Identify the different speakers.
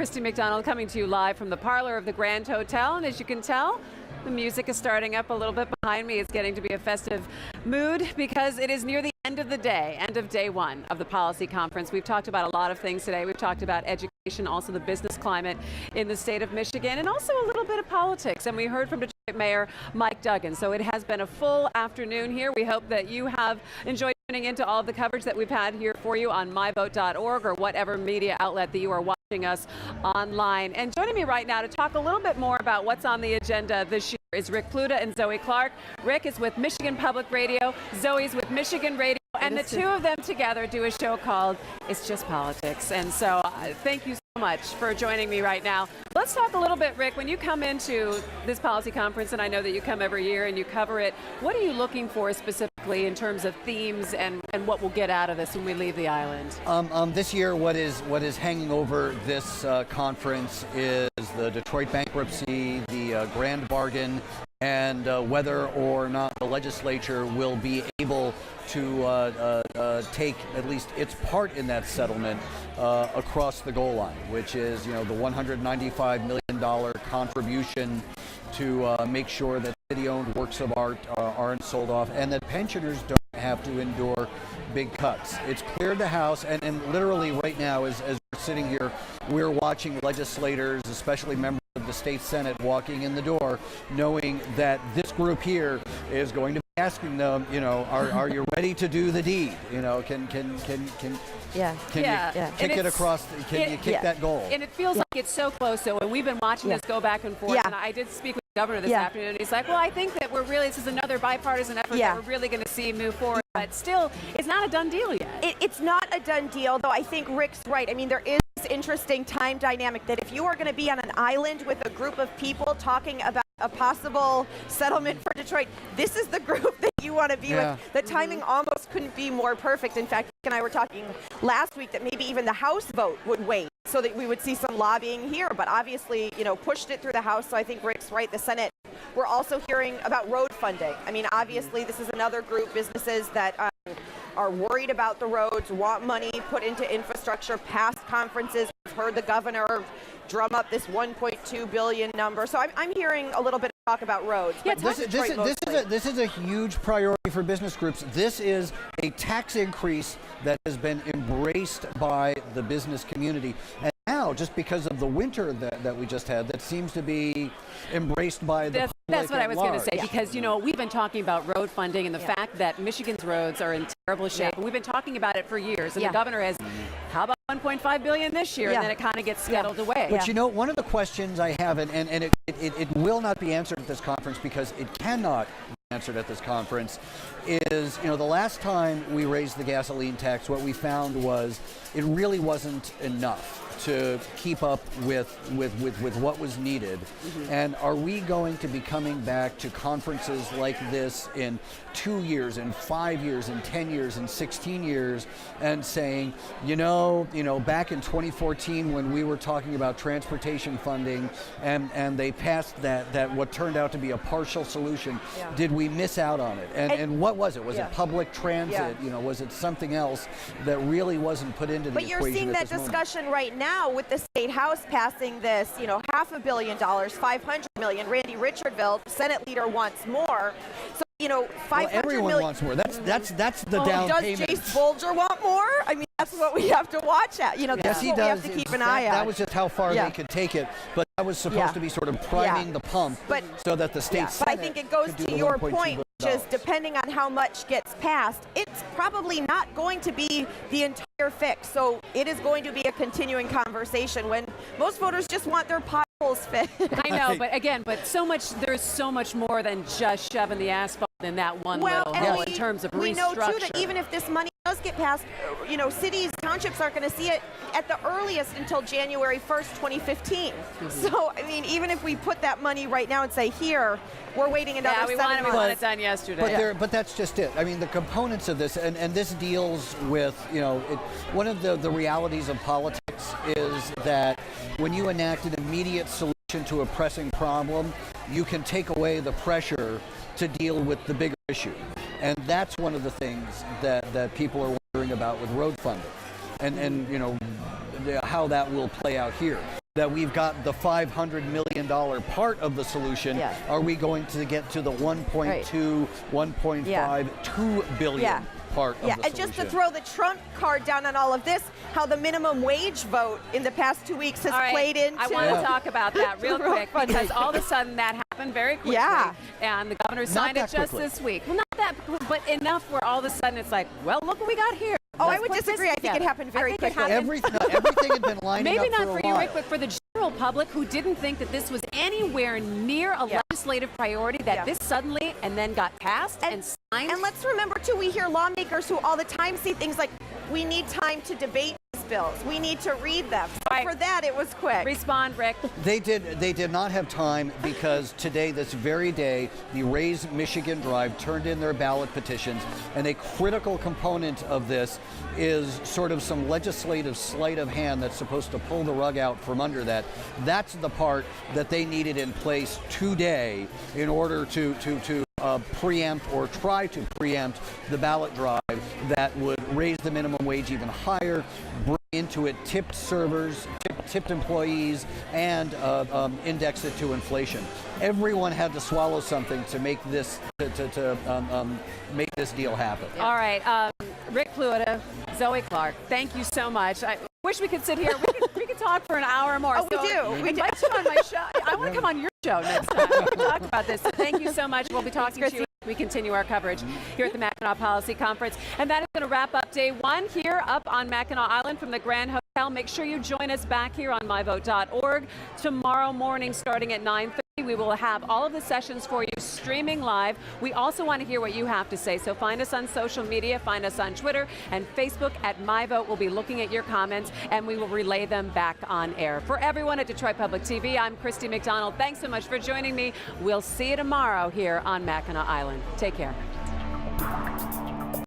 Speaker 1: Christy McDonald coming to you live from the parlor of the Grand Hotel. And as you can tell, the music is starting up a little bit behind me. It's getting to be a festive mood because it is near the end of the day, end of day one of the policy conference. We've talked about a lot of things today. We've talked about education, also the business climate in the state of Michigan, and also a little bit of politics. And we heard from Detroit Mayor Mike Duggan. So it has been a full afternoon here. We hope that you have enjoyed tuning into all of the coverage that we've had here for you on myvote.org or whatever media outlet that you are watching us online. And joining me right now to talk a little bit more about what's on the agenda this year is Rick Pluta and Zoe Clark. Rick is with Michigan Public Radio. Zoe's with Michigan Radio. And the two of them together do a show called It's Just Politics. And so thank you so much for joining me right now. Let's talk a little bit, Rick, when you come into this policy conference, and I know that you come every year and you cover it, what are you looking for specifically in terms of themes and what we'll get out of this when we leave the island?
Speaker 2: This year, what is hanging over this conference is the Detroit bankruptcy, the grand bargain, and whether or not the legislature will be able to take at least its part in that settlement across the goal line, which is, the $195 million contribution to make sure that city-owned works of art aren't sold off, and that pensioners don't have to endure big cuts. It's cleared the House, and literally right now, as we're sitting here, we're watching legislators, especially members of the state Senate, walking in the door, knowing that this group here is going to be asking them, are you ready to do the deed? Can you kick it across? Can you kick that goal?
Speaker 1: And it feels like it's so close. So when we've been watching this go back and forth, and I did speak with the governor this afternoon, and he's like, well, I think that this is another bipartisan effort that we're really going to see move forward. But still, it's not a done deal yet.
Speaker 3: It's not a done deal, though I think Rick's right. I mean, there is this interesting time dynamic that if you are going to be on an island with a group of people talking about a possible settlement for Detroit, this is the group that you want to be with. The timing almost couldn't be more perfect. In fact, Rick and I were talking last week that maybe even the House vote would wait so that we would see some lobbying here, but obviously, pushed it through the House, so I think Rick's right. The Senate, we're also hearing about road funding. I mean, obviously, this is another group, businesses that are worried about the roads, want money put into infrastructure. Past conferences, we've heard the governor drum up this $1.2 billion number. So I'm hearing a little bit of talk about roads.
Speaker 2: Yeah, this is a huge priority for business groups. This is a tax increase that has been embraced by the business community. And now, just because of the winter that we just had, that seems to be embraced by the public.
Speaker 1: That's what I was going to say,
Speaker 3: Yeah.
Speaker 1: because, we've been talking about road funding and the fact that Michigan's roads are in terrible shape. And we've been talking about it for years. And the governor has, how about $1.5 billion this year? And then it kind of gets scuttled away.
Speaker 2: But one of the questions I have, and it will not be answered at this conference because it cannot be answered at this conference, is, the last time we raised the gasoline tax, what we found was it really wasn't enough to keep up with what was needed. And are we going to be coming back to conferences like this in 2 years, in 5 years, in 10 years, in 16 years, and saying, back in 2014 when we were talking about transportation funding and they passed that what turned out to be a partial solution, did we miss out on it? And what was it? Was it public transit? Was it something else that really wasn't put into the equation?
Speaker 3: But you're seeing that discussion right now with the state house passing this, $500 million, $500 million. Randy Richardville, Senate leader, wants more. So,
Speaker 2: everyone wants more. That's the down payment.
Speaker 3: Does Jace Bolger want more? I mean, that's what we have to watch at. That's what we have to keep an eye on.
Speaker 2: That was just how far they could take it, but that was supposed to be sort of priming the pump so that the state Senate.
Speaker 3: But I think it goes to your point, which is depending on how much gets passed, it's probably not going to be the entire fix. So it is going to be a continuing conversation when most voters just want their potholes fixed.
Speaker 1: I know, but there's so much more than just shoving the asphalt in that one little hole in terms of restructure.
Speaker 3: We know too that even if this money does get passed, cities, townships aren't going to see it at the earliest until January 1st, 2015. So, I mean, even if we put that money right now and say, here, we're waiting another 7 months.
Speaker 1: We want it done yesterday.
Speaker 2: But that's just it. I mean, the components of this, and this deals with, one of the realities of politics is that when you enact an immediate solution to a pressing problem, you can take away the pressure to deal with the bigger issue. And that's one of the things that people are wondering about with road funding and how that will play out here. that we've got the $500 million part of the solution.
Speaker 3: Yeah.
Speaker 2: Are we going to get to the 1.2,
Speaker 3: Right.
Speaker 2: 1.5,
Speaker 3: Yeah.
Speaker 2: 2 billion
Speaker 3: Yeah.
Speaker 2: part of the
Speaker 3: and just to
Speaker 2: solution?
Speaker 3: throw the Trump card down on all of this, how the minimum wage vote in the past 2 weeks has
Speaker 1: All right,
Speaker 3: played into.
Speaker 1: I want to talk about that real
Speaker 3: Real
Speaker 1: quick
Speaker 3: funny.
Speaker 1: because all of a sudden that happened very quickly.
Speaker 3: Yeah.
Speaker 1: And the governor signed it
Speaker 2: that
Speaker 1: just
Speaker 2: quickly.
Speaker 1: this week. Well, not that, but enough where all of a sudden it's like, well, look what we got here.
Speaker 3: Oh, I
Speaker 1: Let's
Speaker 3: would
Speaker 1: put this
Speaker 3: disagree. I think it
Speaker 1: together.
Speaker 3: happened very
Speaker 1: I think it
Speaker 3: quickly.
Speaker 1: happened-
Speaker 2: Everything had been lining
Speaker 1: Maybe
Speaker 2: up
Speaker 1: not
Speaker 2: for
Speaker 1: for
Speaker 2: a
Speaker 1: you,
Speaker 2: while.
Speaker 1: Rick, but for the general public who didn't think that this was anywhere near a
Speaker 3: Yeah.
Speaker 1: legislative priority, that
Speaker 3: Yeah.
Speaker 1: this suddenly and then got passed and signed.
Speaker 3: And let's remember, too, we hear lawmakers who all the time say things like, we need time to debate these bills. We need to read them. So
Speaker 1: Right.
Speaker 3: for that, it was quick.
Speaker 1: Respond, Rick.
Speaker 2: They did not have time because today, this very day, the Raise Michigan Drive turned in their ballot petitions, and a critical component of this is sort of some legislative sleight of hand that's supposed to pull the rug out from under that. That's the part that they needed in place today in order to preempt or try to preempt the ballot drive that would raise the minimum wage even higher, bring into it tipped servers, tipped employees, and index it to inflation. Everyone had to swallow something to make this make this deal happen.
Speaker 1: All right, Rick Pluta, Zoe Clark, thank you so much. I wish we could sit here. We could talk for an hour more.
Speaker 3: Oh, we do. We
Speaker 1: invite you on my show. I want to come on your show next time. We can talk about this. So thank you so much. We'll be talking to you as we continue our coverage here at the Mackinac Policy Conference. And that is going to wrap up day one here up on Mackinac Island from the Grand Hotel. Make sure you join us back here on myvote.org tomorrow morning starting at 9:30. We will have all of the sessions for you streaming live. We also want to hear what you have to say. So find us on social media, find us on Twitter and Facebook at MyVote. We'll be looking at your comments and we will relay them back on air. For everyone at Detroit Public TV, I'm Christy McDonald. Thanks so much for joining me. We'll see you tomorrow here on Mackinac Island. Take care.